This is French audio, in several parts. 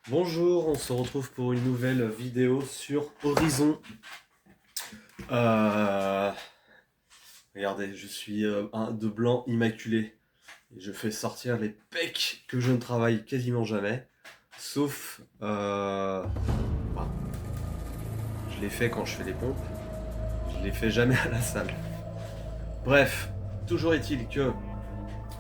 Bonjour, on se retrouve pour une nouvelle vidéo sur Horizon. Euh, Regardez, je suis un de blanc immaculé. Et je fais sortir les pecs que je ne travaille quasiment jamais. Sauf... enfin, je les fais quand je fais des pompes. Je les fais jamais à la salle. Bref, toujours est-il que...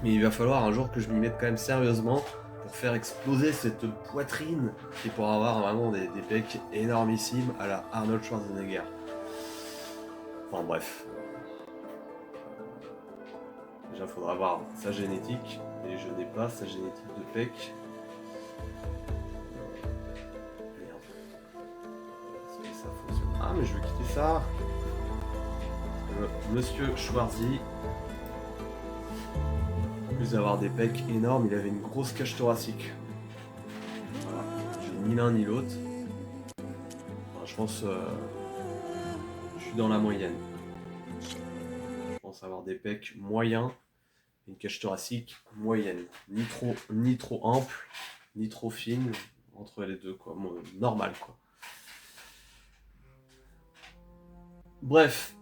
Mais il va falloir un jour que je m'y mette quand même sérieusement pour faire exploser cette poitrine et pour avoir vraiment des pecs énormissimes à la Arnold Schwarzenegger. Enfin bref, déjà il faudra avoir sa génétique et je n'ai pas sa génétique de pec. Merde. Est-ce que ça fonctionne? Ah mais je vais quitter ça. Monsieur Schwarzy, en plus d'avoir des pecs énormes, il avait une grosse cage thoracique. Voilà. J'ai ni l'un ni l'autre. Enfin, je pense je suis dans la moyenne. Je pense avoir des pecs moyens et une cage thoracique moyenne. Ni trop ample, ni trop fine, entre les deux, quoi. Normal, quoi. Bref.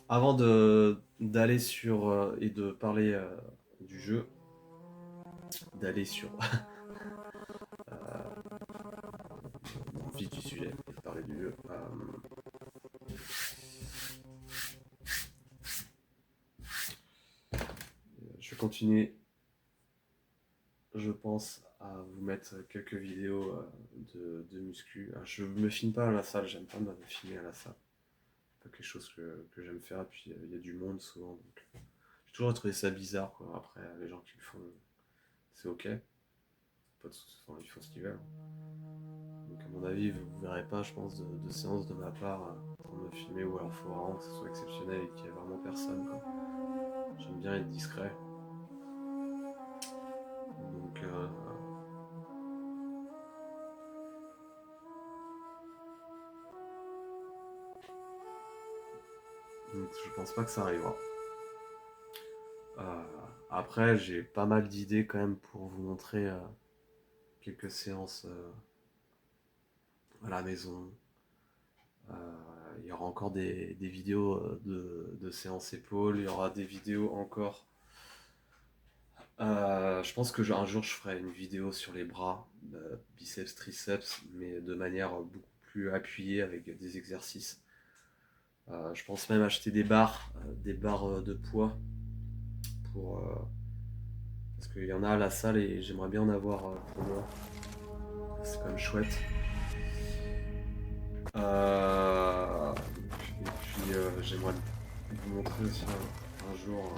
Avant d'aller sur et de parler du jeu, d'aller sur le vif du sujet et de parler du jeu. Je vais continuer, je pense, à vous mettre quelques vidéos de muscu. Je me filme pas à la salle, j'aime pas me filmer à la salle. C'est pas quelque chose que j'aime faire, et puis il y a du monde souvent, donc j'ai toujours trouvé ça bizarre, quoi. Après, les gens qui le font, c'est ok. Pas de soucis, enfin, ils font ce qu'ils veulent. Donc à mon avis, vous verrez pas, je pense, de séance de ma part pour me filmer, ou alors il faut vraiment que ce soit exceptionnel et qu'il y ait vraiment personne, quoi. J'aime bien être discret. Donc je pense pas que ça arrivera. Après, j'ai pas mal d'idées quand même pour vous montrer quelques séances à la maison. Il y aura encore des vidéos de séances épaules, il y aura des vidéos encore. Je pense que un jour je ferai une vidéo sur les bras, biceps, triceps, mais de manière beaucoup plus appuyée avec des exercices. Je pense même acheter des barres de poids pour, parce qu'il y en a à la salle et j'aimerais bien en avoir pour moi. C'est quand même chouette. Et puis j'aimerais vous montrer aussi un jour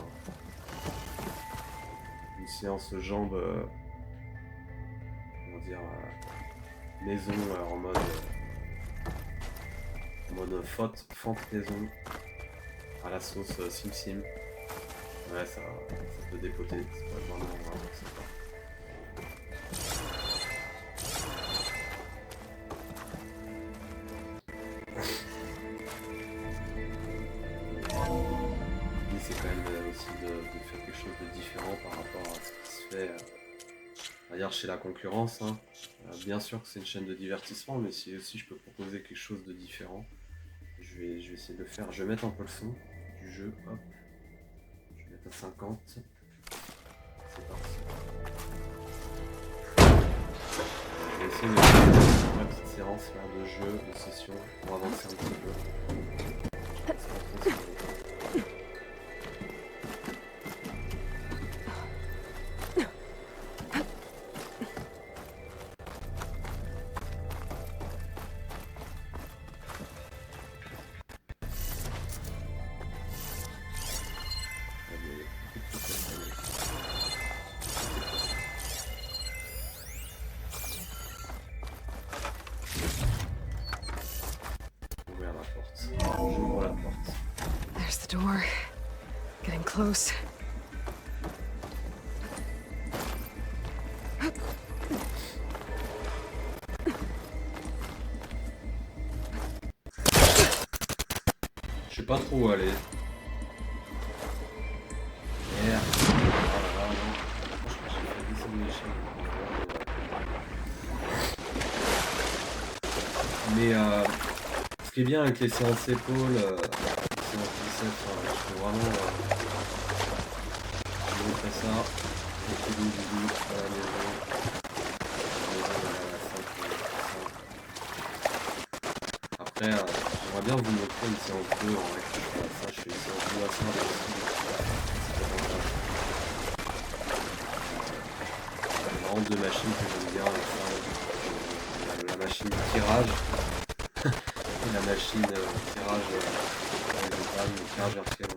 une séance jambes, comment dire, maison, en mode fente maison à la sauce Sim Sim. Ouais, ça peut dépoter, c'est pas vraiment sympa. L'idée c'est quand même aussi de faire quelque chose de différent par rapport à ce qui se fait ailleurs chez la concurrence, hein. Bien sûr que c'est une chaîne de divertissement, mais si aussi je peux proposer quelque chose de différent, je vais essayer de le faire. Je vais mettre un peu le son du jeu, hop. Je vais mettre à 50. C'est parti. Je vais essayer de faire ma petite séance là, de jeu, de session, pour avancer un petit peu. Ouvrir la porte. J'ouvre la porte. There's the door. Getting close. Je sais pas trop où aller. Merde. Oh là là, non. les chaînes. Mais ce qui est bien avec les séances épaules, les séances biceps, je peux vraiment montrer ça. Et du à la maison. Après, j'aimerais bien vous montrer une séance 2 en vrai. Ça, je fais une séance 2 assez intensive. C'est vraiment deux machines que j'aime bien. La machine tirage et la machine tirage horizontal, tirage vertical.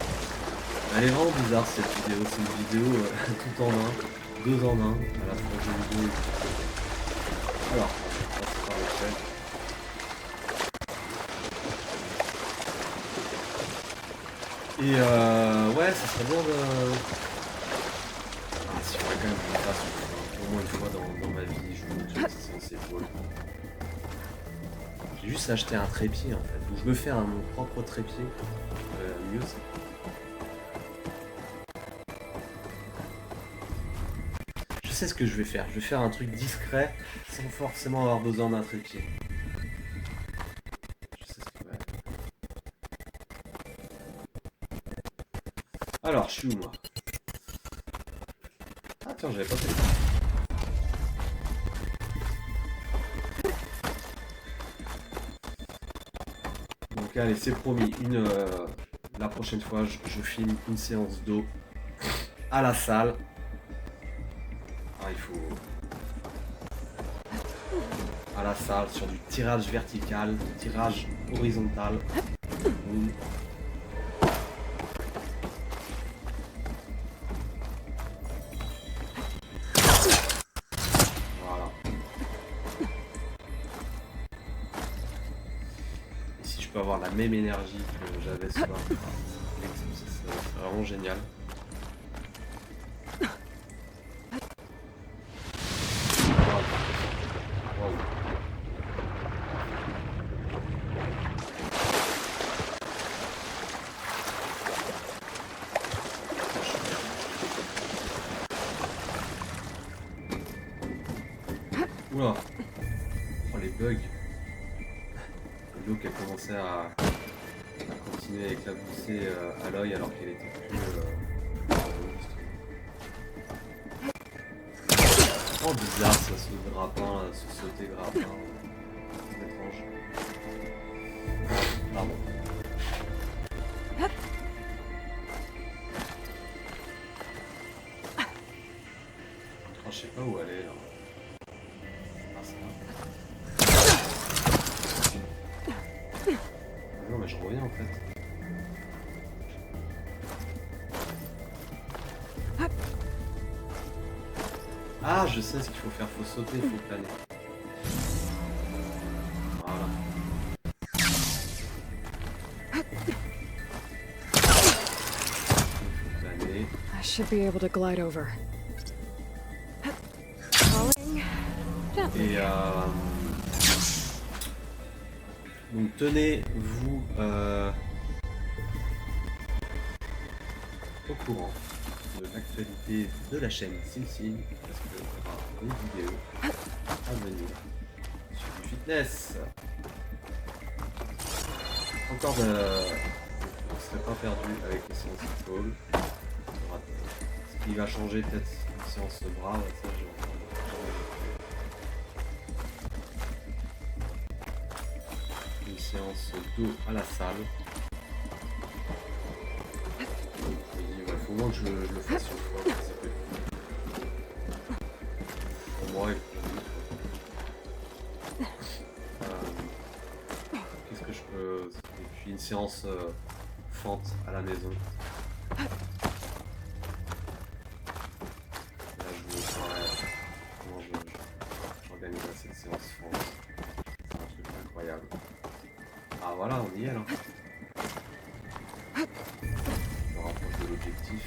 Elle est vraiment bizarre cette vidéo. C'est une vidéo tout en un, deux en un, à la fois jeu vidéo et vidéo. Alors, on va passer par l'échelle. Et ouais, ça serait bien de... Ah, si, il faudrait quand même que je le fasse au moins une fois dans ma vie, je vous montre une séance épaule. J'ai juste acheté un trépied en fait, donc je me fais mon propre trépied, mieux ça. Je sais ce que je vais faire un truc discret sans forcément avoir besoin d'un trépied. Je sais ce que je vais faire. Alors, je suis où moi? Ah tiens, j'avais pas fait ça. Donc allez, c'est promis, la prochaine fois, je filme une séance d'eau à la salle. Ah, il faut... À la salle, sur du tirage vertical, tirage horizontal. Boum. Voilà. Et si je peux avoir la même énergie que j'avais ce soir, c'est vraiment génial. Wow. Oula. Oh les bugs. L'eau qui a commencé à continuer à éclabousser à l'œil alors qu'elle était plus oh bizarre ça, ce grappin, ce sauté grappin. C'est étrange. Pardon. Oh, je sais pas où aller là. Ah c'est là. Non mais je reviens en fait. Ah je sais ce qu'il faut faire, faut sauter, il faut planer. Voilà. Planer. I should be able to glide over. Falling gently. Et donc tenez-vous au courant de l'actualité de la chaîne SimSim parce qu'il y aura des vidéos à venir sur du fitness. Encore de... On ne serait pas perdu avec les séances épaules. Ce qui va changer peut-être une séance bras, ça une séance dos à la salle. Il faut au moins que je le fasse une fois. Pour moi, qu'est-ce que je peux... Et puis une séance fente à la maison. Là, je vous montrerai comment j'organiserai cette séance fente. C'est un truc incroyable. Ah voilà, on y est là. Je me rapproche de l'objectif.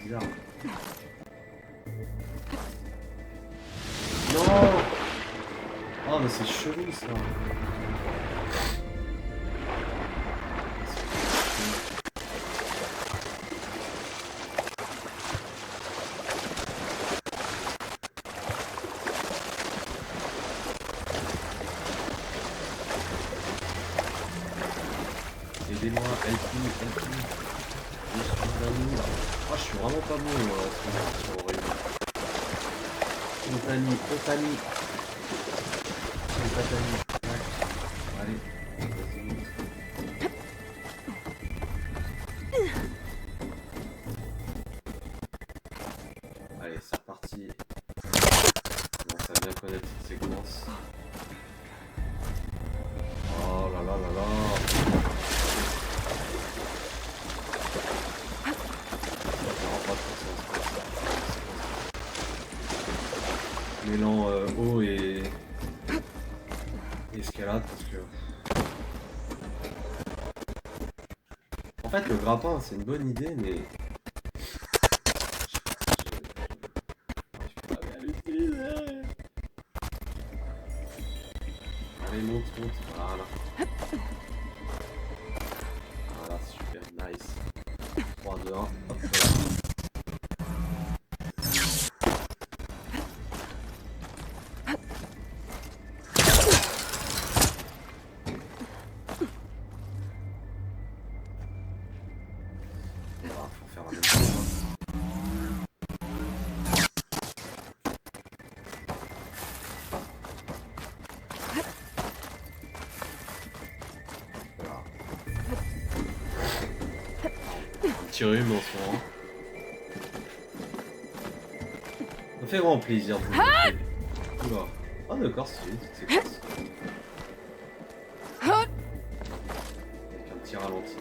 Bizarre. Non. Oh mais c'est chelou ça. Aidez-moi, help me. Je suis un mur. Ah, je suis vraiment pas bon sur Horizon. Otani. Allez, vas-y. Allez, c'est reparti. On commence à bien connaître cette séquence. Oh là là là là. Mêlant eau et escalade parce que en fait le grappin c'est une bonne idée mais je peux pas bien l'utiliser. Allez monte, voilà. Voilà, super, nice. 3, 2, 1, hop là. Faut faire la même chose. Voilà. Un petit rhume en ce moment. Ça me fait grand plaisir de vous montrer. Oula. Ah d'accord, c'est une petite séquence. Avec un petit ralenti.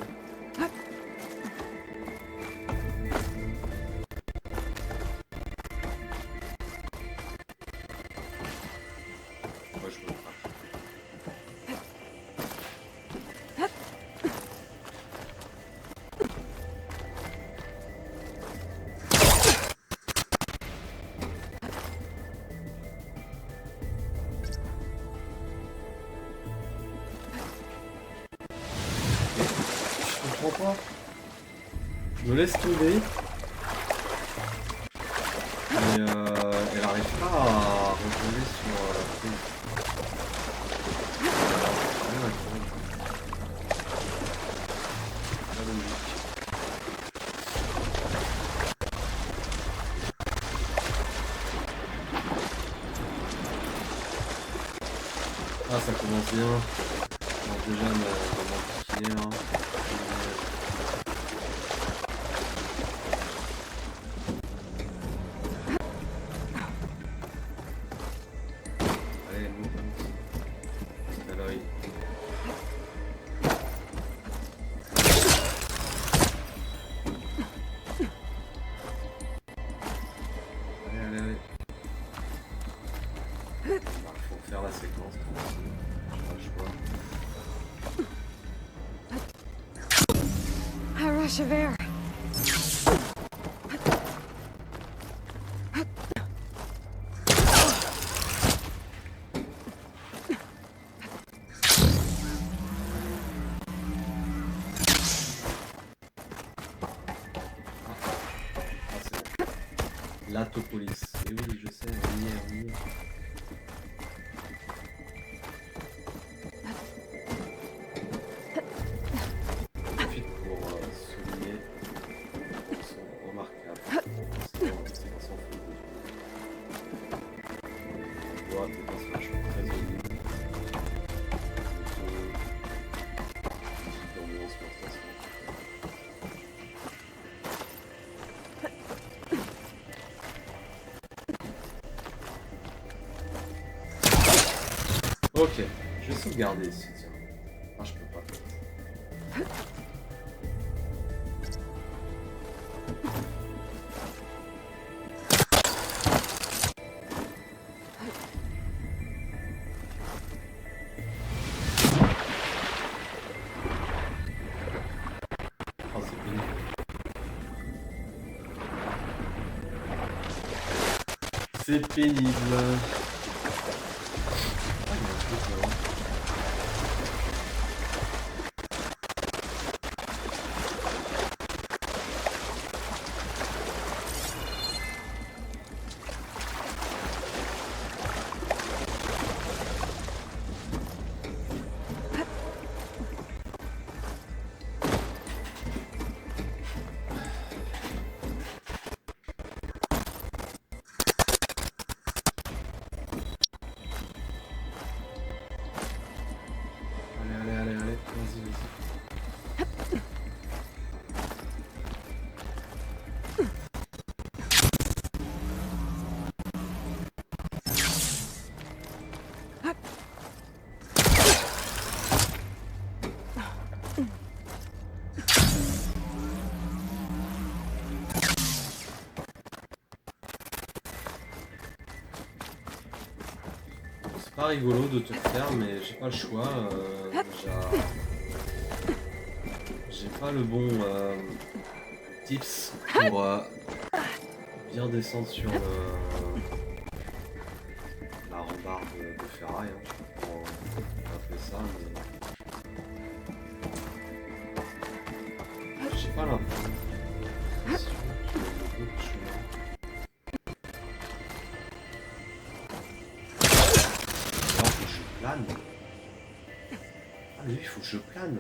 Moi je me craque. Je comprends pas. Je me laisse tomber. Mais elle arrive pas à retomber sur la prise. Ah, ça commence bien. On commence déjà à m'enquiquiner là. Allez, monte. C'est à l'œil. Allez. Faut faire la séquence. A rush of air. Latopolis. Et oui, je sais, on y est. J'en profite pour souligner qu'ils sont remarquables. C'est un sans faute. On voit des personnages très jolis. Ok, je vais sauvegarder ici, tiens. Ah, je peux pas. Ah, c'est pénible. C'est pénible. pas rigolo de te faire, mais j'ai pas le choix. J'ai pas le bon tips pour bien descendre sur la rambarde de ferraille. Hein. Je sais pas comment on a fait ça, mais j'ai pas l'impression. Alors que je plane. Ah mais oui, il faut que je plane.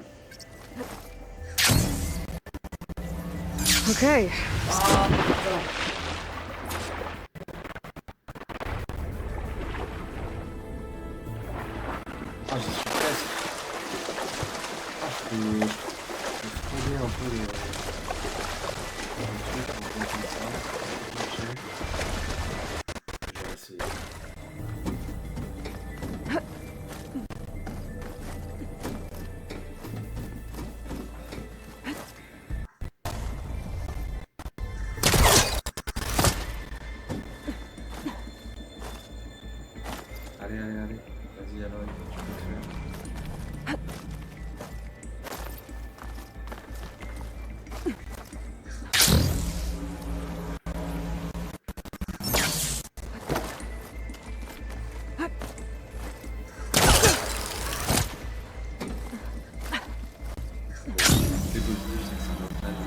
Okay. Ah putain. Ah j'y suis presque. Ah je peux frôler un peu le truc comme ça. Je vais essayer. Allez, allez, allez. Vas-y, alors, tu peux le faire. C'est positif, c'est que ça m'entraîne.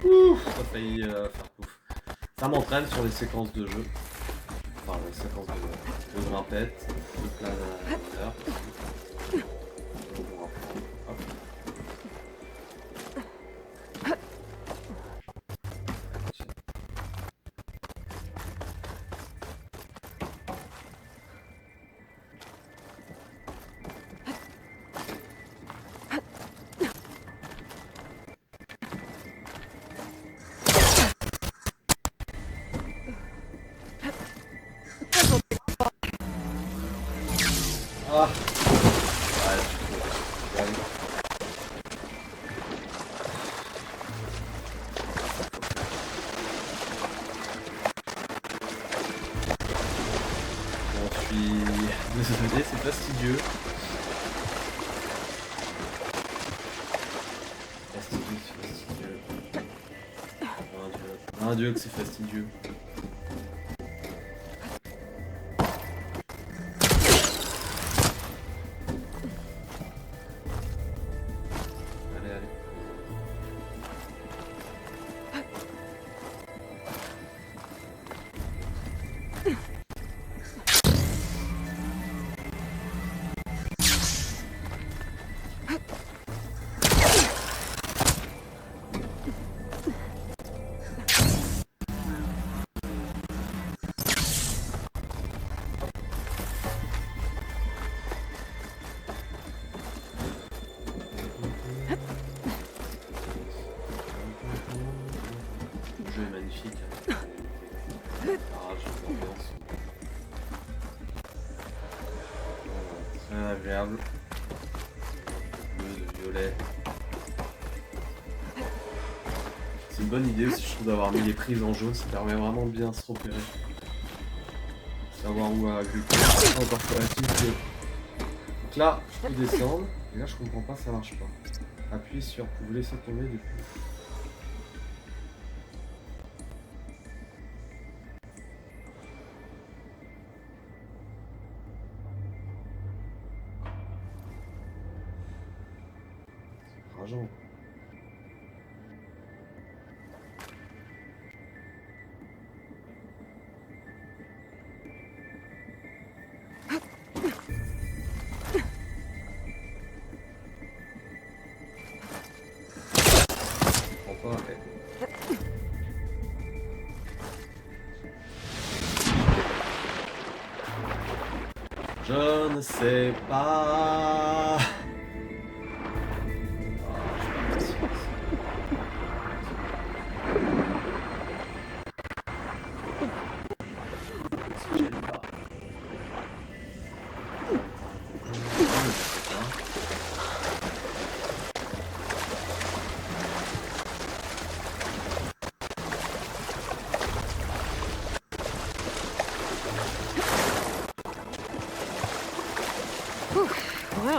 Ouh, ça a failli faire pouf. Ça m'entraîne sur les séquences de jeu. Enfin, les séquences de grimpette, de planeur. Hop. Ah! Ouais, je suis trop. Allez. J'en suis désolé, c'est fastidieux. Fastidieux, c'est fastidieux. Un dieu que c'est fastidieux. Allez, allez. Le jeu est magnifique. Hein. Barrage, l'ambiance. Très agréable. Bleu, de violet. C'est une bonne idée aussi, je trouve, d'avoir mis les prises en jaune. Ça permet vraiment de bien se repérer. Savoir où agricoler. C'est encore relatif que. Donc là, je peux descendre. Et là, je comprends pas, ça marche pas. Appuyez sur. Vous laissez tomber depuis. C'est rageant. Okay. Je ne sais pas.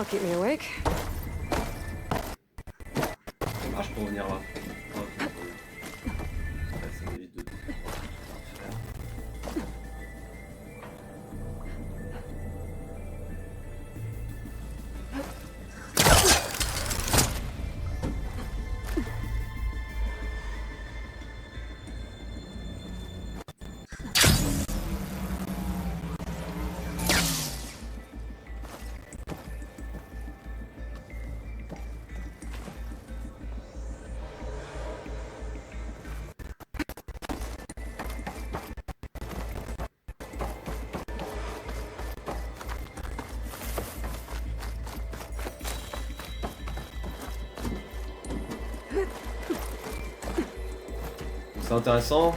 That'll keep me awake. Ça marche pour venir là. Ah, ok, très bien. Ouais, ça m'évite de tout faire. C'est intéressant.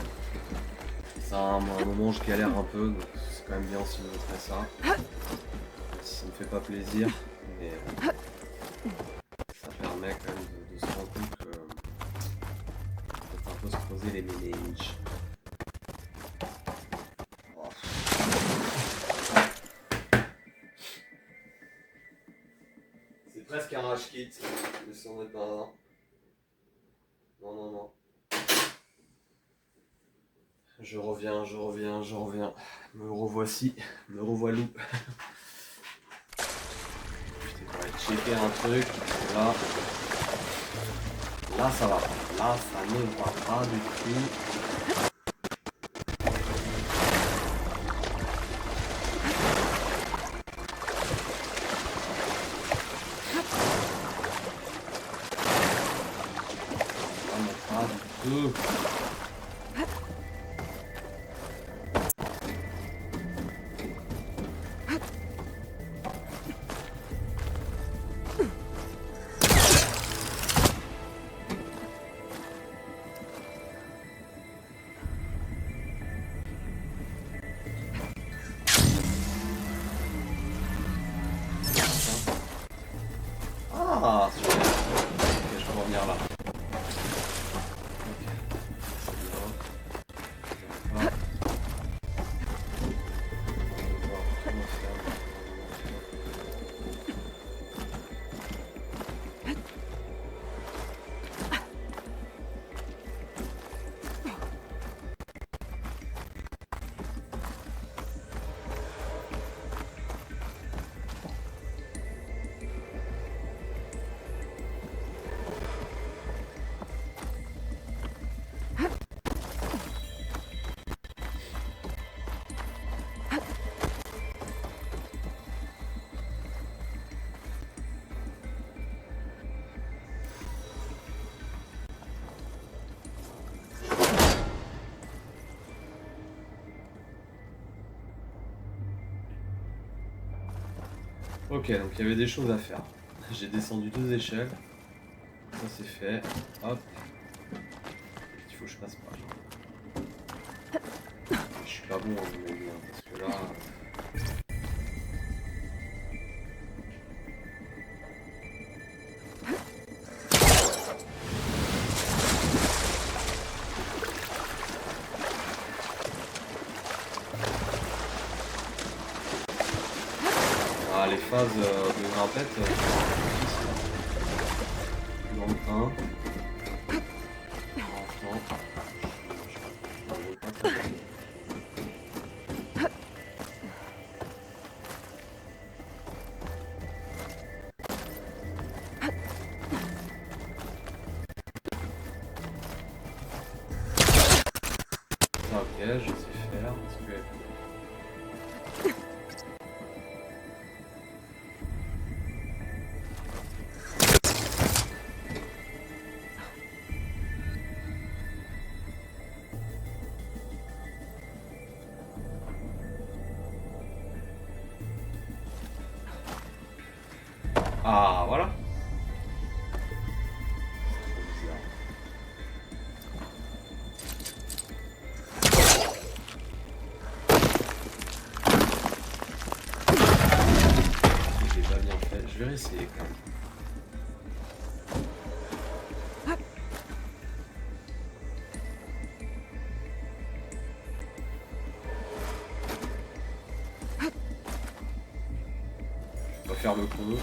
C'est un moment où je galère un peu, donc c'est quand même bien si je montrer ça. Ça me fait pas plaisir, mais ça permet quand même de se rendre compte que faut un peu se creuser les méninges. Oh. C'est presque un rage kit, mais si on n'est pas un. Non, non, non. Je reviens. Me revoici, me revoilou. Putain, on va checker un truc. Là ça va. Là ça ne va pas du tout. Vraiment pas du tout. Ah, super. Ok, je peux revenir là. Ok, c'est bien. Hop. On va voir comment faire. Ok, donc il y avait des choses à faire. J'ai descendu 2 échelles. Ça c'est fait. Hop. Il faut que je passe par là. Je suis pas bon en immobilier, hein, parce que là. Ah, les phases de grimpette, c'est difficile. Dans le 1. Franchement, je roule pas très bien. Ah, ok, je sais faire. Est-ce que... Ah, voilà. C'est trop bizarre. J'ai pas bien fait. Je vais réessayer quand même. On va faire le con.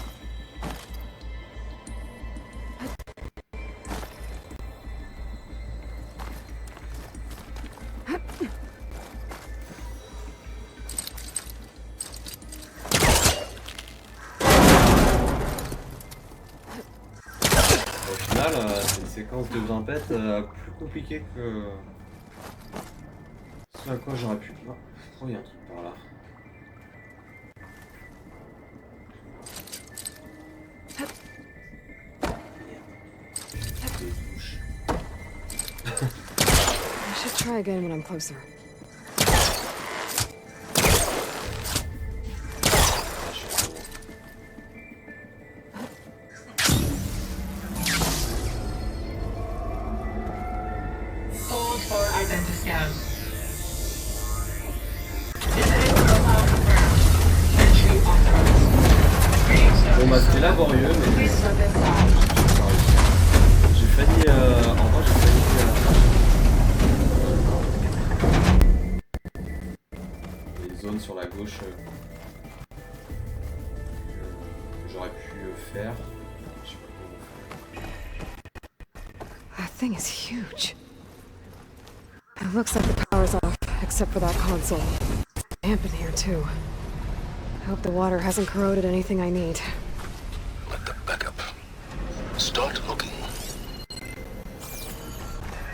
final, c'est une séquence de 20 pets plus compliquée que ce à quoi j'aurais pu. Oh, il y a un truc par là. Des touches. I should try again when I'm closer. Hold for identiscan. Emitting profile confirmed. Entry authorized. Greetings, Dr. Bon bah c'est Soda. laborieux mais Please step inside. j'ai failli en vrai j'ai failli les zones sur la gauche que j'aurais pu faire. Je sais pas comment faire. That thing is huge. It looks like the power's off, except for that console. It's damp in here, too. I hope the water hasn't corroded anything I need. Let the backup. Start looking.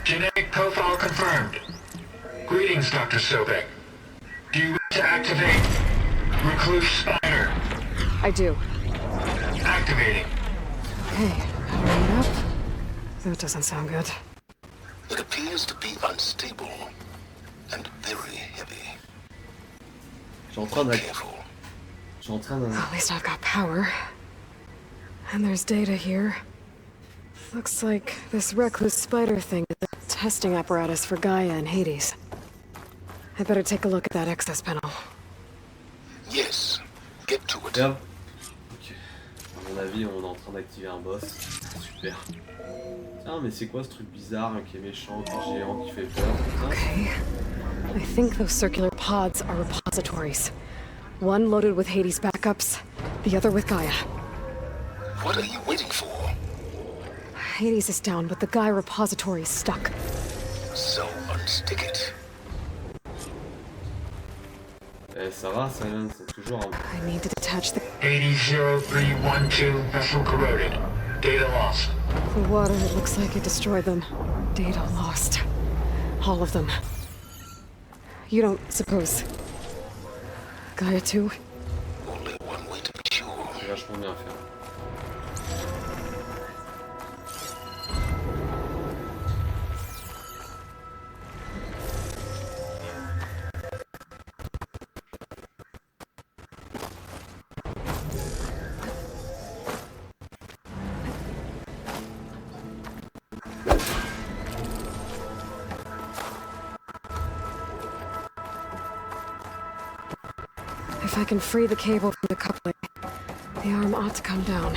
Genetic profile confirmed. Greetings, Dr. Sobek. Do you wish to activate Recluse Spider? I do. Activating. Okay, powering it up. That doesn't sound good. It appears to be unstable and very heavy. Je suis en train de. Careful. Je suis en train de. At least I've got power. And there's data here. Looks like this recluse spider thing is a testing apparatus for Gaia and Hades. I better take a look at that access panel. Yes. Get to it. Regarde. Ok. À mon avis, on est en train d'activer un boss. Super. Tiens, mais c'est quoi ce truc bizarre qui est méchant, qui est géant, qui fait peur? Putain. Okay. I think those circular pods are repositories. One loaded with Hades backups, the other with Gaia. What are you waiting for? Hades is down, but the Gaia repository is stuck. So unstick it. Eh, ça va, Silence, c'est toujours un. I need to detach the 80-0312 vessel corroded. Data lost. water. It looks like it destroyed them. Data lost. All of them. You don't suppose Gaia too? Only one way to be sure. C'est vachement bien fait. If I can free the cable from the coupling, the arm ought to come down.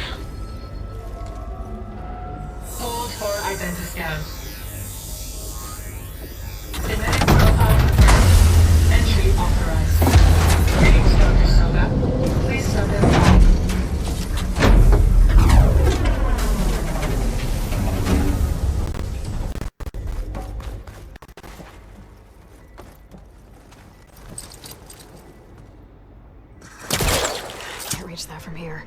Hold for identiscan. Emitting profile confirmed. Entry authorized. Greetings, Dr. Soda. Please step inside. Can't reach that from here.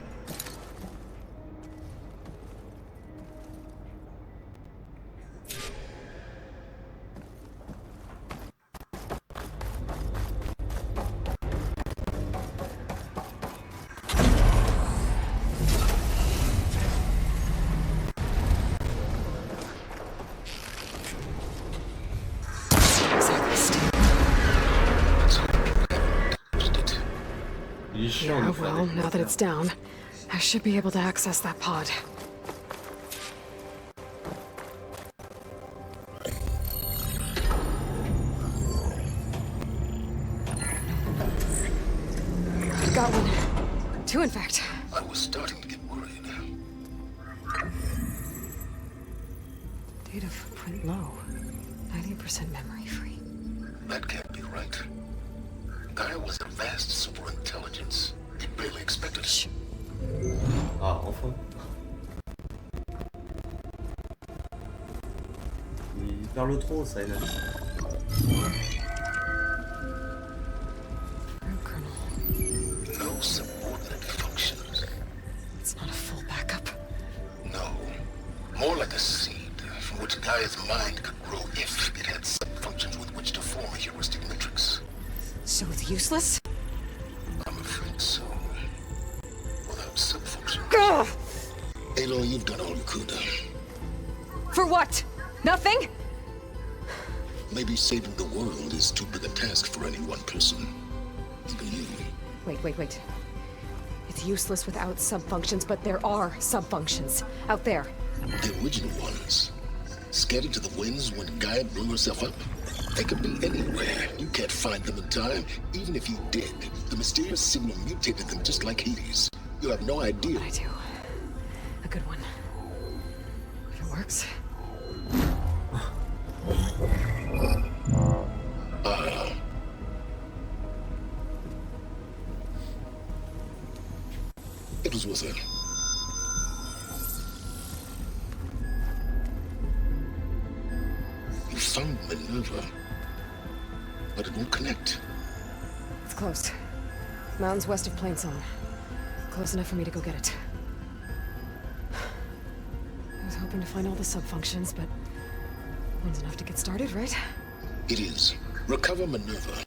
Exactly still. Used it. Il est chiant Yeah, de faire well, des now that it's down, I should be able to access that pod. I've got one. Two, in fact. I was starting to get worried. Data footprint low. 90% memory free. That can't be right. Gaia was a vast superintelligence. You barely expected it. Ah, enfin. Il parle trop, Silence. Root kernel. No subordinate functions. It's not a full backup. No. More like a seed from which Gaia's mind could grow if it had sub-functions with which to form a heuristic matrix. So it's useless? I'm afraid so. Without sub-functions. Gah! Aloy, you've done all you could. For what? Nothing? Maybe saving the world is too big a task for any one person. Even you. Wait. It's useless without subfunctions, but there are subfunctions out there. The original ones. Scattered to the winds when Gaia blew herself up. They could be anywhere. You can't find them in time. Even if you did, the mysterious signal mutated them just like Hades. You have no idea. I do. A good one. If it works. It was worth it. You found Minerva, but it won't connect. It's close. Mountains west of Plainsong. Close enough for me to go get it. I was hoping to find all the subfunctions, but one's enough to get started, right? It is. Recover Minerva.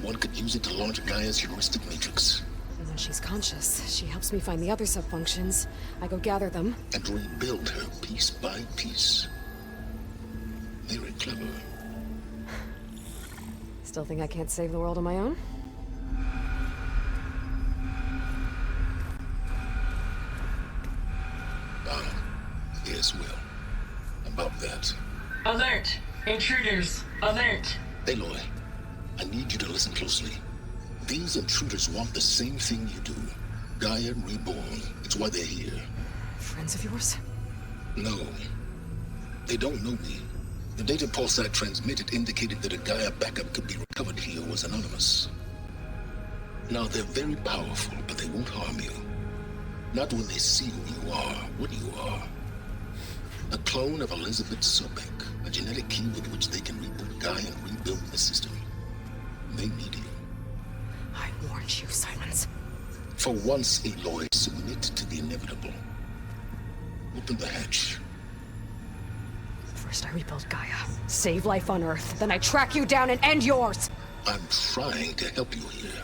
One could use it to launch Gaia's heuristic matrix. And when she's conscious, she helps me find the other subfunctions. I go gather them. And rebuild her piece by piece. Very clever. Still think I can't save the world on my own? Yes, well. About that. Alert! Intruders! Alert! Aloy, I need you to listen closely. These intruders want the same thing you do. Gaia reborn. It's why they're here. Friends of yours? No. They don't know me. The data pulse I transmitted indicated that a Gaia backup could be recovered here was anonymous. Now, they're very powerful, but they won't harm you. Not when they see who you are, what you are. A clone of Elizabeth Sobek, a genetic key with which they can reboot Gaia and rebuild the system. They need you. I warned you, Silence. For once, Aloy, submit to the inevitable. Open the hatch. First I rebuild Gaia, save life on Earth, then I track you down and end yours! I'm trying to help you here.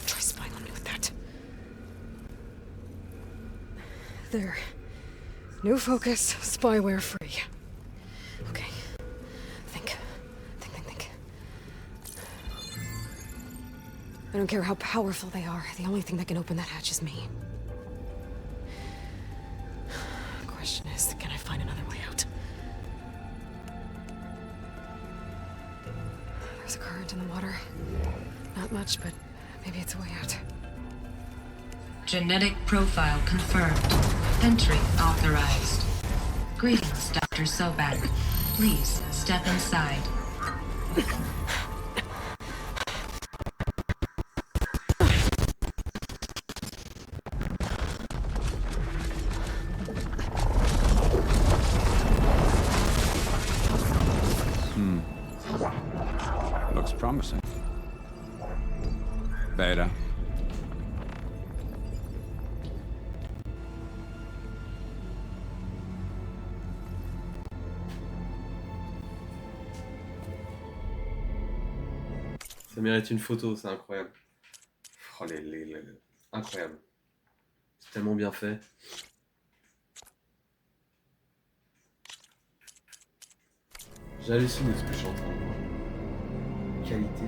Try spying on me with that. There. New focus, spyware free. Okay. Think. I don't care how powerful they are. The only thing that can open that hatch is me. The question is, can I find another way out? There's a current in the water. Not much, but maybe it's a way out. Genetic profile confirmed. Entry authorized. Greetings, Dr. Sobek. Please step inside. Looks promising. Beta. Ça mérite une photo, c'est incroyable. Oh, incroyable. C'est tellement bien fait. J'hallucine de ce que je suis en train de voir. La qualité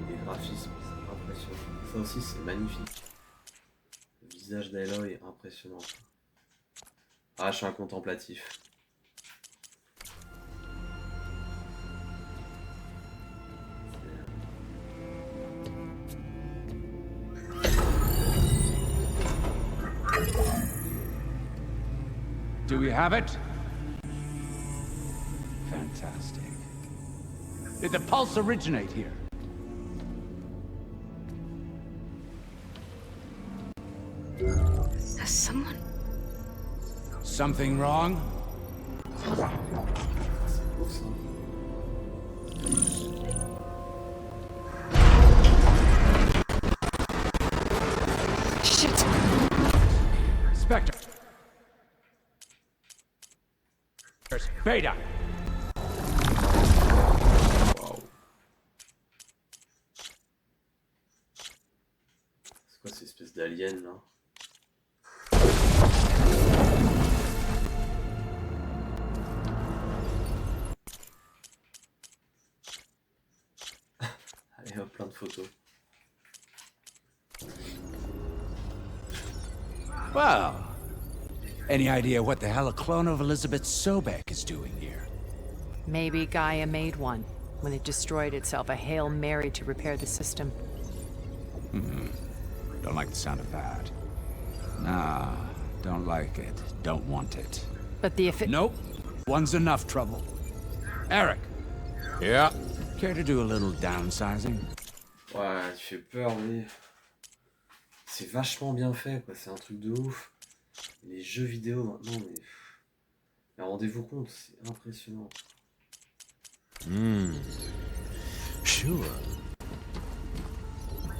des graphismes, c'est impressionnant. Ça aussi, c'est magnifique. Le visage d'Aloy est impressionnant. Ah, je suis un contemplatif. Do we have it? Fantastic. Did the pulse originate here? Has someone... Something wrong? Spectre. Beta. Waouh. C'est quoi cette espèce d'alien là? Allez hop, plein de photos. Well, any idea what the hell a clone of Elizabeth Sobek is doing here? Maybe Gaia made one when it destroyed itself, a Hail Mary to repair the system. Don't like the sound of that. Nah, don't like it. Don't want it. But the Nope. One's enough trouble. Eric. Yeah. Care to do a little downsizing? Ouais, tu fais peur, mais c'est vachement bien fait, quoi. C'est un truc de ouf. Les jeux vidéo maintenant, mais rendez-vous compte, c'est impressionnant. Sure.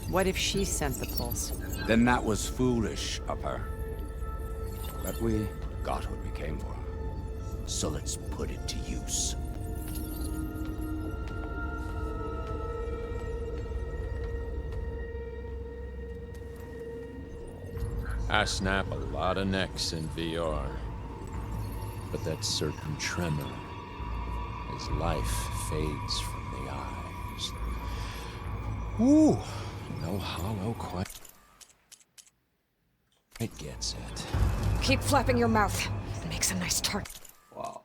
What if she sent the pulse? Then that was foolish of her. But we got what we came for. So let's put it to use. I snap a lot of necks in VR. But that certain tremor as life fades from the eyes. Ooh, no hollow quite gets it. Keep flapping your mouth. It makes a nice target. Waouh.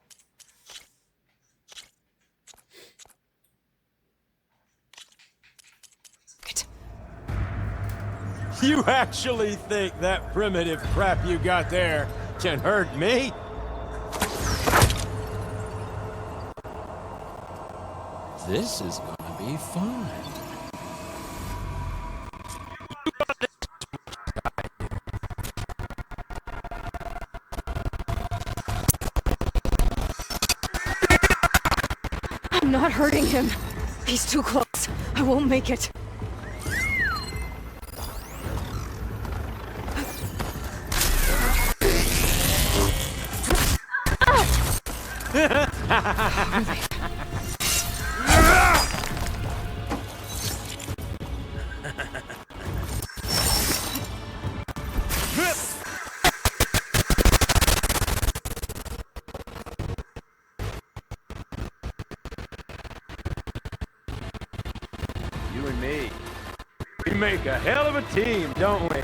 You actually think that primitive crap you got there can hurt me? This is gonna be fun. I'm not hurting him. He's too close. I won't make it. You and me, we make a hell of a team, don't we?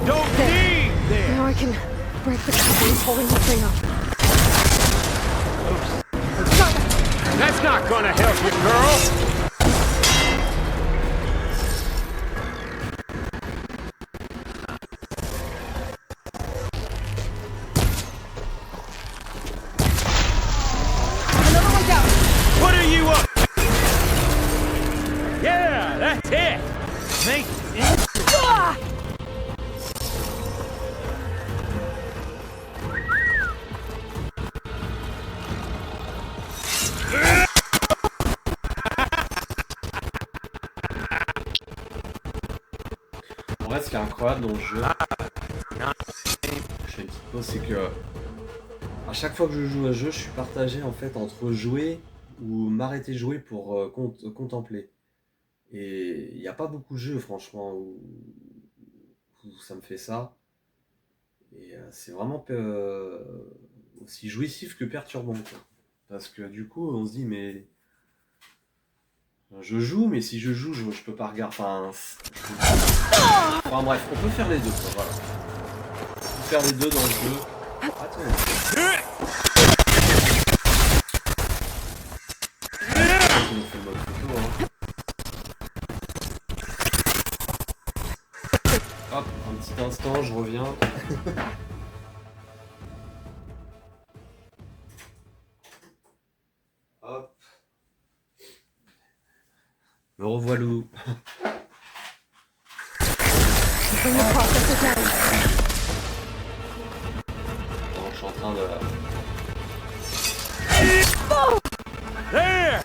Don't need this! Now I can break the coupling holding the thing up. That's not gonna help you, girl! What are you up? Yeah, that's it! Make it. En vrai, ce qui est incroyable dans le jeu, je fais une petite pause, c'est que à chaque fois que je joue à un jeu, je suis partagé en fait entre jouer ou m'arrêter de jouer pour contempler. Et il n'y a pas beaucoup de jeux, franchement, où ça me fait ça. Et c'est vraiment aussi jouissif que perturbant, quoi. Parce que du coup, on se dit, mais je joue, mais si je joue, je peux pas regarder. Enfin bref, on peut faire les deux, quoi, voilà. On peut faire les deux dans le jeu. Attends. On fait le mode photo, hein. Hop, un petit instant, je reviens. Hop. Me revoilou. Bring the processor down. Bon, je suis en train de... There!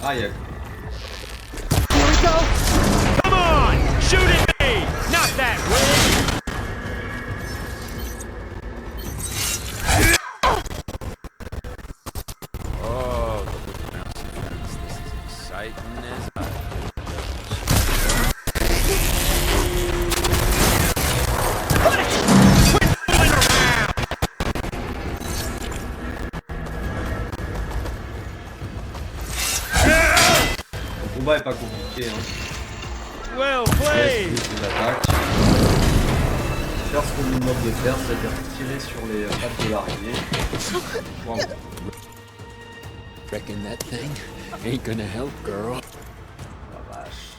Ah, il y a... Here we go! Come on! Shoot at me! Not that way! Oh, look at the bouncy friends. This is exciting as I... Le combat est pas compliqué, hein. Well Laisse played! les attaques. Faire ce qu'on nous demande de faire, c'est-à-dire tirer sur les pattes de l'araignée. Wow. Reckon that thing ain't gonna help, girl. La vache.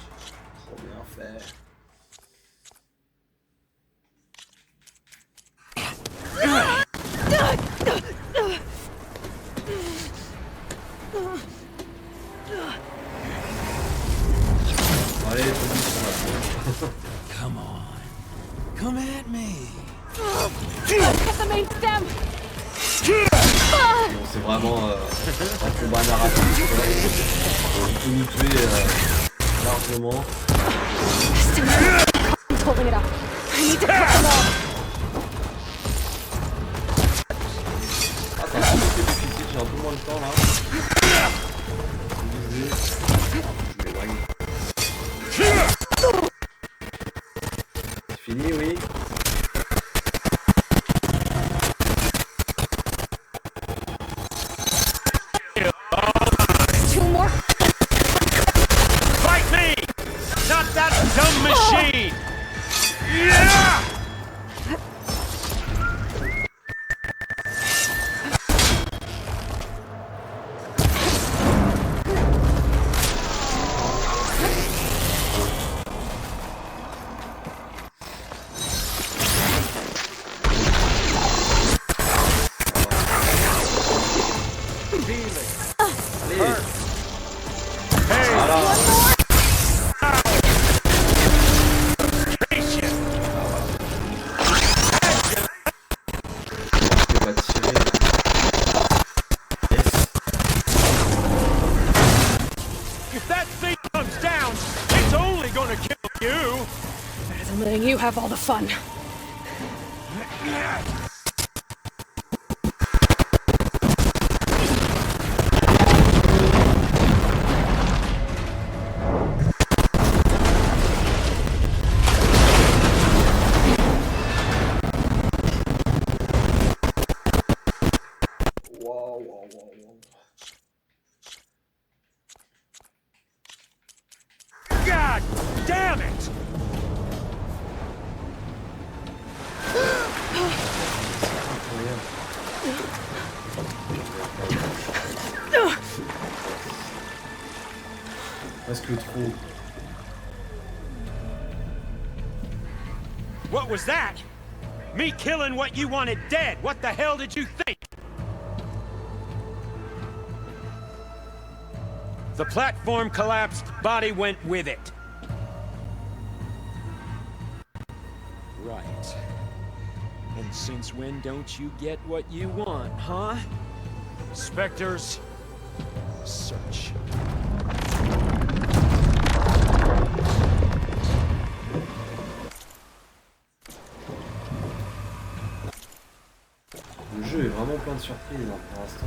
Trop bien fait. Allez, faut sur la Come on. Come at me. Get the main stem! Bon, c'est vraiment un combat narratif. Il peut nous tuer largement. He's holding it up. I need to cut them off. Ah, c'est un petit peu difficile, j'ai un peu moins de temps là. Je m'éloigne. C'est fini, oui. Two more. Fight me! Not that dumb machine! Yeah! If that thing comes down, it's only gonna kill you! Better than letting you have all the fun. God damn it! Presque trop. What was that? Me killing what you wanted dead. What the hell did you think? The platform collapsed, body went with it. Right. And since when don't you get what you want, huh? Spectres, search. Le jeu est vraiment plein de surprises, hein. Pour l'instant.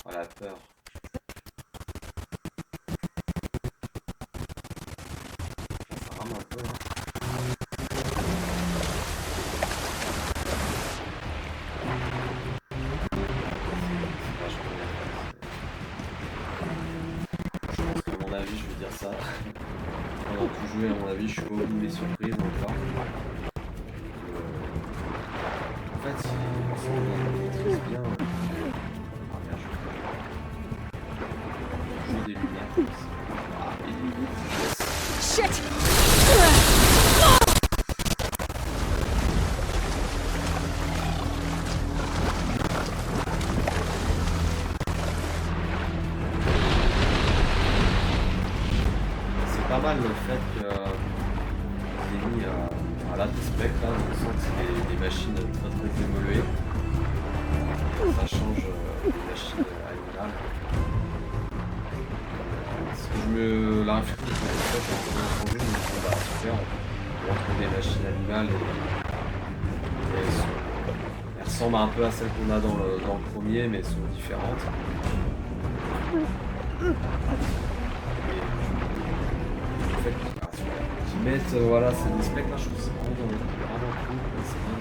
Oh, la peur. Ça rame un peu, hein. Je pense qu'à mon avis, je vais dire ça. Pendant tout jouer, à mon avis, je suis pas au bout des surprises encore. En fait, si on maîtrise bien. Ah merde, je joue des lumières. Ah, et des lumières. Shit! C'est pas mal le fait que les ennemis Voilà, des specs là, on sent que c'est des machines très très évoluées. Ça change des machines animales. La réflexion que je me fais, je suis en train de changer, je me dis bah super, on retrouve des machines animales et elles ressemblent un peu à celles qu'on a dans le premier, mais elles sont différentes. Et le fait qu'ils mettent, voilà, c'est des specs là, je trouve que c'est vraiment cool, c'est bien.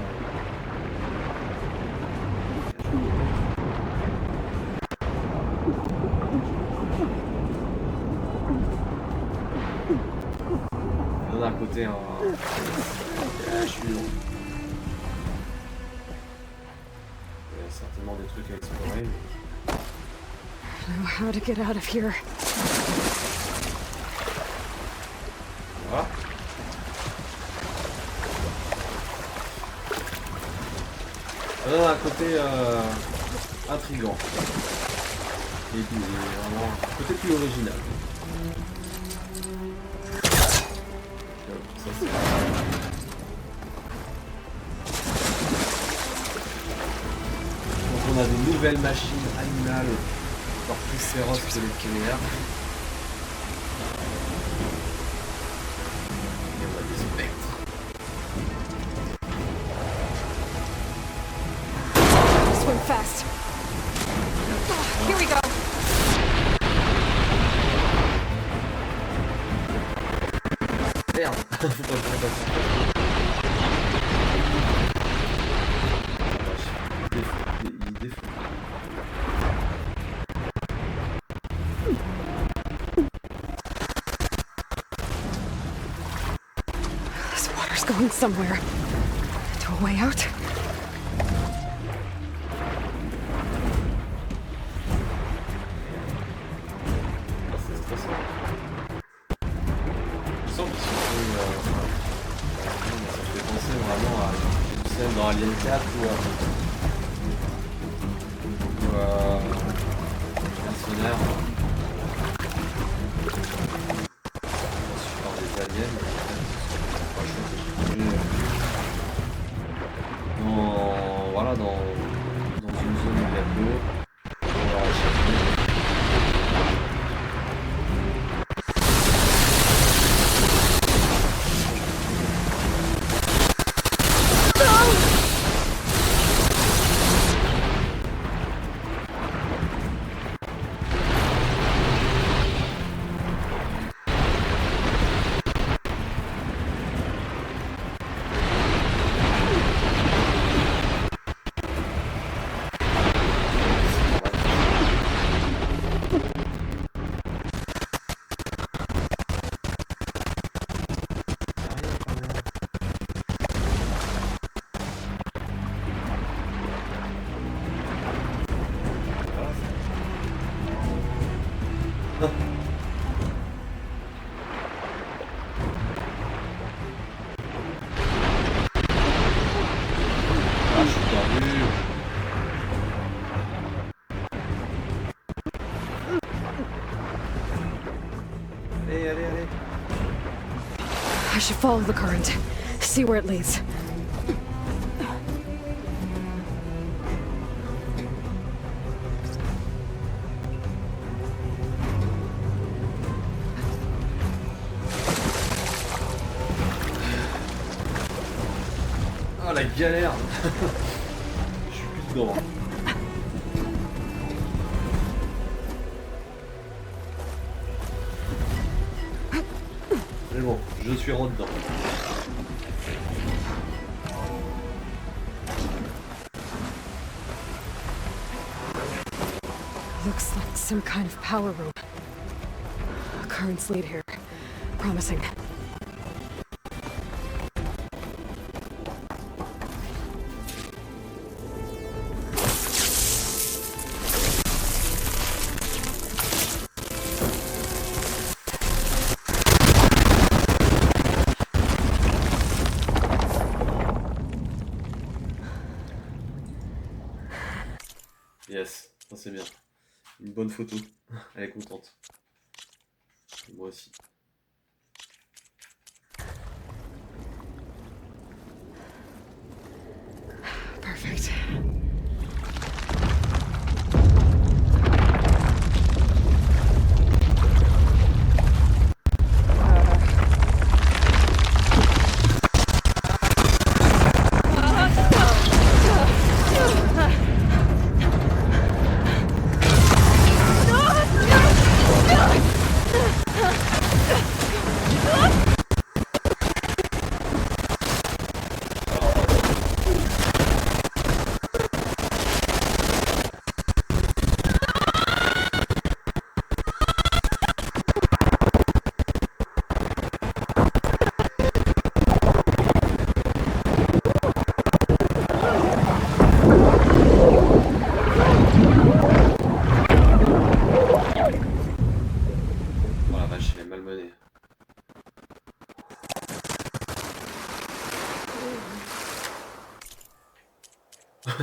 D'un côté, je suis long. Il y a certainement des trucs à explorer. Mais... I know how to get out of here. Voilà. Ça donne un côté intriguant. Et puis vraiment un côté plus original. Ça, c'est... Donc on a de nouvelles machines animales encore plus féroces que les primaires. Et on a des spectres. Swim fast. Here we go. Merde. Faut pas que je fasse ça. Il défonce. This water's going somewhere. To a way out? C'est stressant. Je sens qu'ils sont ça fait penser vraiment à une scène dans Alien 4 où mercenaires par des aliens dans une zone où il y a de l'eau pour leur échapper. Ah, je suis perdu. Allez, allez, allez. I should follow the current. See where it leads. Ah, la galère. Je suis plus dedans. C'est bon, je suis redans. Looks like some kind of power room. Currents lead here. Promising. Yes, ça c'est bien. Une bonne photo. Elle est contente. Et moi aussi.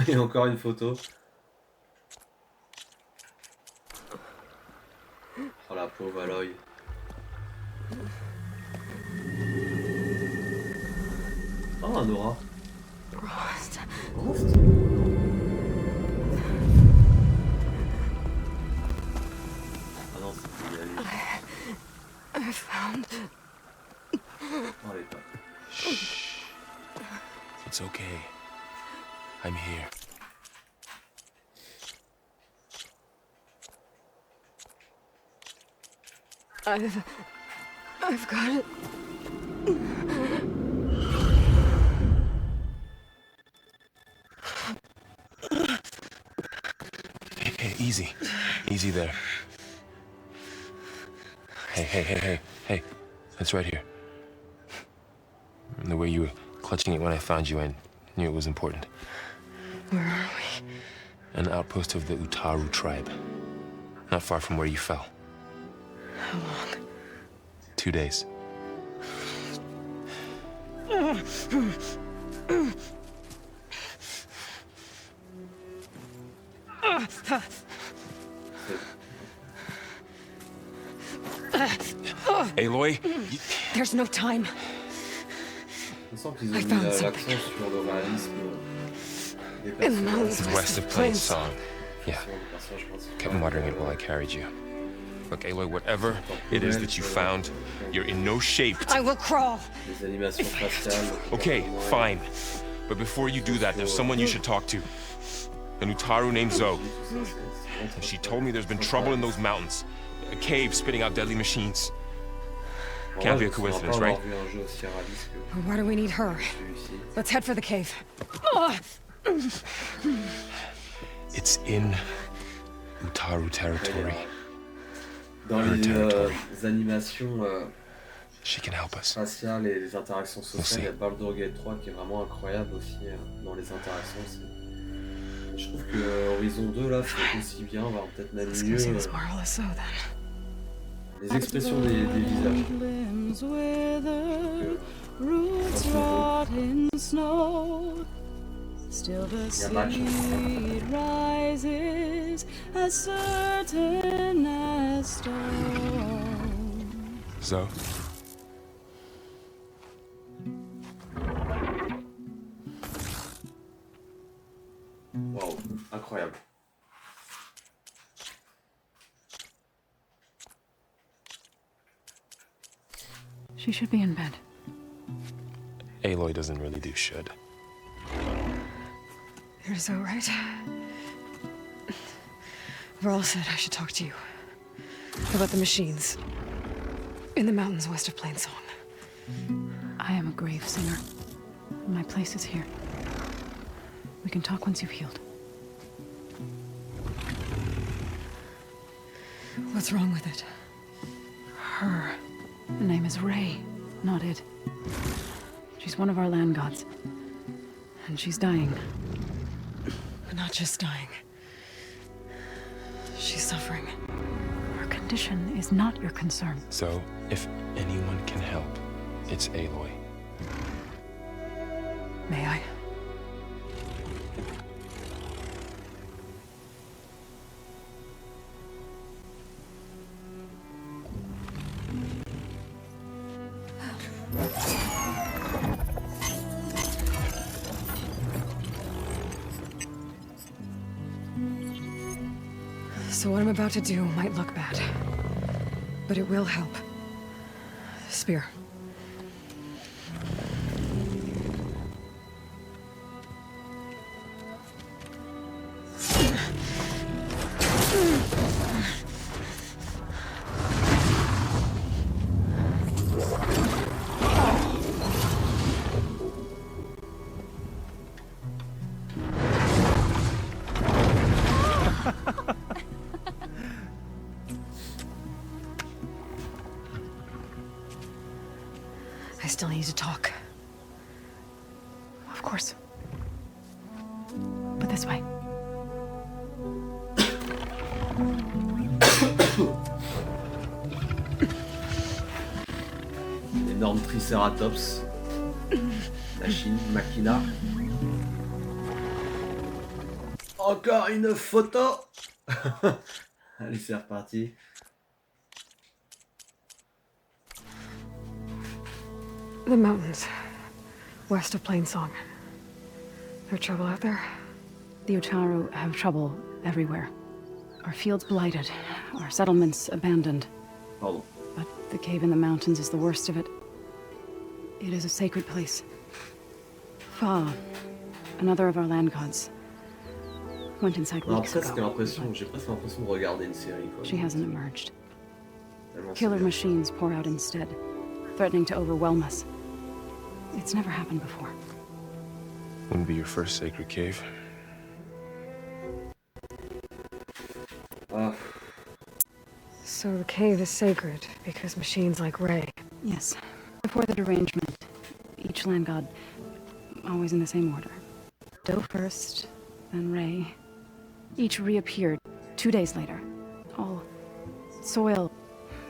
Et encore une photo. Oh la pauvre Aloy. Oh un aura. Rost. Rost. Ah non, c'est une amie. I found... Oh les pattes. Shh. It's okay. I'm here. I've got it. Hey, easy. Easy there. Hey. It's right here. The way you were clutching it when I found you, I knew it was important. Where are we? An outpost of the Utaru tribe. Not far from where you fell. How long? 2 days. Aloy, There's no time. On sent qu'ils ont mis l'accent sur le réalisme des personnages. west of Plainsong. Yeah, Des personnages principaux. kept muttering it while I carried you. Look, Aloy, whatever it is that you found, you're in no shape. I will crawl. Les animations faciales. Okay, fine. But before you do that, there's someone you should talk to. An Utaru named Zoe. And she told me there's been trouble in those mountains. A cave spitting out deadly machines. Can't be a coincidence, right? Why do we need her? Let's head for the cave. It's in Utaru territory. Dans les animations She can help us. faciales et les interactions sociales, il y a Baldur's Gate 3 qui est vraiment incroyable aussi dans les interactions. Je trouve que Horizon 2 là fait aussi bien, voire peut-être même Let's go mieux. see this marvelous Zoe then. Les expressions des visages. Roots rot in snow. Still the seed rises as certain as stone. Zoe? Waouh, incroyable. She should be in bed. Aloy doesn't really do should. You're so right. Varl said I should talk to you. About the machines. In the mountains west of Plainsong. I am a grave singer. My place is here. We can talk once you've healed. What's wrong with it? Her. The name is Ray, not it. She's one of our land gods. And she's dying. But not just dying. She's suffering. Her condition is not your concern. So, if anyone can help, it's Aloy. May I? So what I'm about to do might look bad, but it will help. Spear. I still need to talk. Of course. But this way. Énorme triceratops. Machina. Encore une photo. Allez, c'est reparti. The mountains, west of Plainsong. There trouble out there? The Utaru have trouble everywhere. Our fields blighted, our settlements abandoned. Pardon. But the cave in the mountains is the worst of it. It is a sacred place. Fa, another of our land gods, went inside Alors weeks presque ago. l'impression, j'ai presque l'impression de regarder une série quoi. She hasn't emerged. Tellement c'est Killer bien. machines pour out instead, threatening to overwhelm us. It's never happened before. Wouldn't be your first sacred cave. Ah, So the cave is sacred because machines like Ray. Yes. Before the derangement, each land god, always in the same order. Doe first, then Ray. Each reappeared 2 days later. All soil.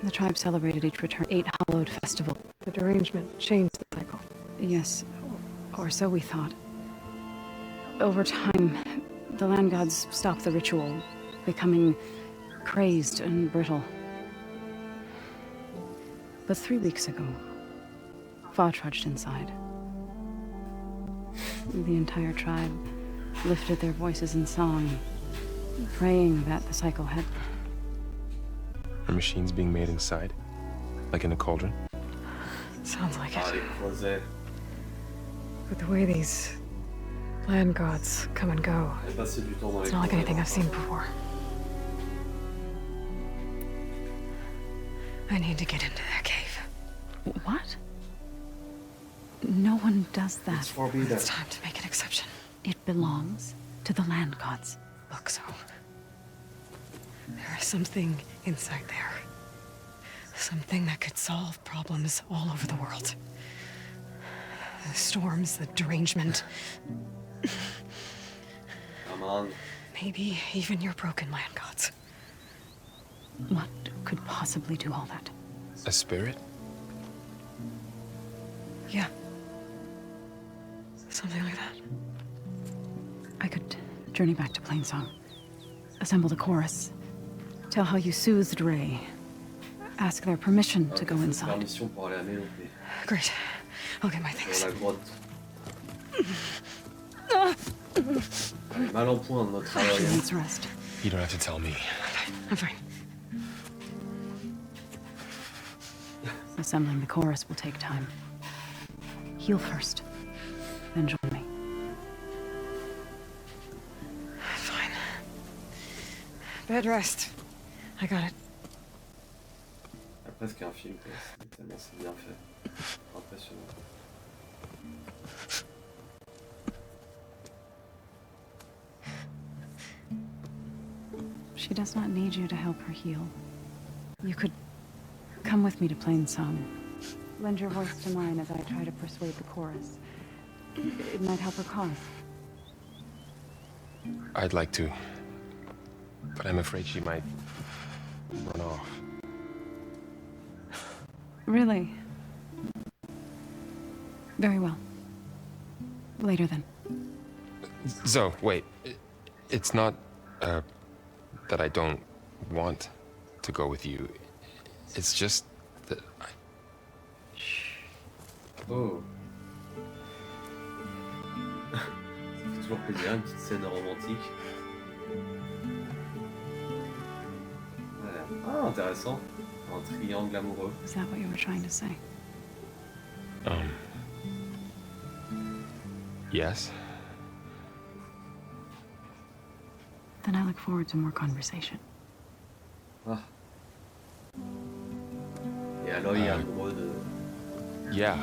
The tribe celebrated each return 8 hallowed festival. The derangement changed the cycle. Yes, or so we thought. Over time, the land gods stopped the ritual, becoming crazed and brittle. But 3 weeks ago, Fa trudged inside. The entire tribe lifted their voices in song, praying that the cycle had... Are machines being made inside? Like in a cauldron? Sounds like ah, it. les croisets. With the way these land gods come and go, J'ai passé du temps dans les it's not like croisets. anything I've seen before. I need to get into their cave. What? No one does that. It's forbidden. It's time to make an exception. It belongs to the land gods. Look, so there is something inside there. Something that could solve problems all over the world. The storms, the derangement, Come on. maybe even your broken land gods. What could possibly do all that? A spirit? Yeah. Something like that. I could journey back to Plainsong, assemble the chorus, tell how you soothed Ray, ask their permission to go inside. Permission pour aller à Mélopée. Great. I'll get my Dans things. la grotte. Elle est mal en point de notre She travail. needs rest. You don't have to tell me. I'm fine. Assembling the chorus will take time. Heal first, then join me. Fine. Bed rest. I got it. Il y a presque un film quoi. C'est tellement c'est bien fait. Impressionnant. She does not need you to help her heal. You could come with me to Plainsong. Lend your voice to mine as I try to persuade the chorus. It might help her cause. I'd like to. But I'm afraid she might run off. Really? Very well. Later then. Zoe, wait. It's not, that I don't want to go with you. It's just that I... Oh. C'est toujours plaisir, une petite scène romantique. Ouais. Ah, intéressant. Un triangle amoureux. Is that what you were trying to say? Yes? Then I look forward to more conversation. Ah. Et Aloy amoureux de... Yeah.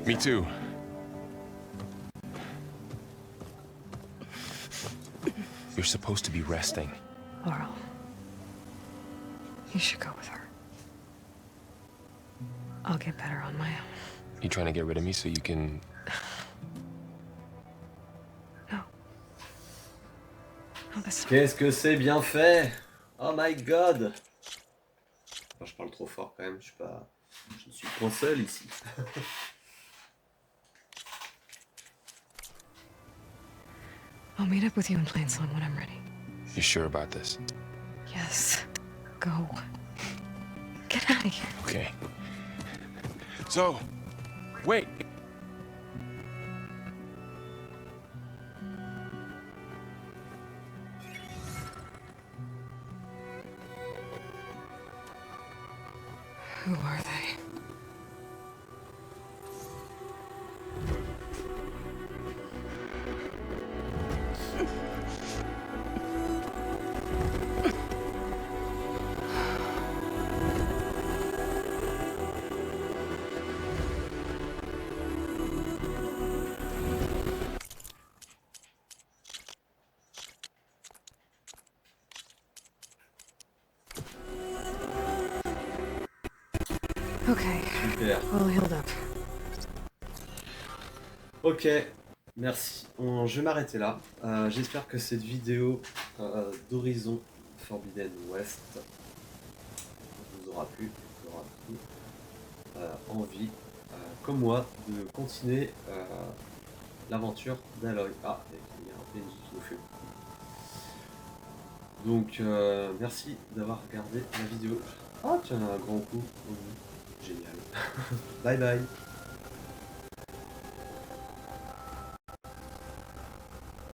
Me too. You're supposed to be resting. Laurel. You should go with her. I'll get better on my own. You trying to get rid of me so you can... No. No, this Qu'est-ce que c'est bien fait! Oh my god! Enfin, je parle trop fort quand même, je suis pas... Je ne suis qu'un seul ici. I'll meet up with you in Plainsong when I'm ready. You sure about this? Yes. Go. Get out of here. Okay. So, wait. Who are they? Okay. Super. All healed up. Ok, merci. Je vais m'arrêter là. J'espère que cette vidéo d'Horizon Forbidden West vous aura plu, vous aura pris envie, comme moi, de continuer l'aventure d'Aloy. Ah, il y a un PNJ qui nous fait beaucoup. Donc, merci d'avoir regardé la vidéo. Ah, tiens, un grand coup. Génial. Bye bye.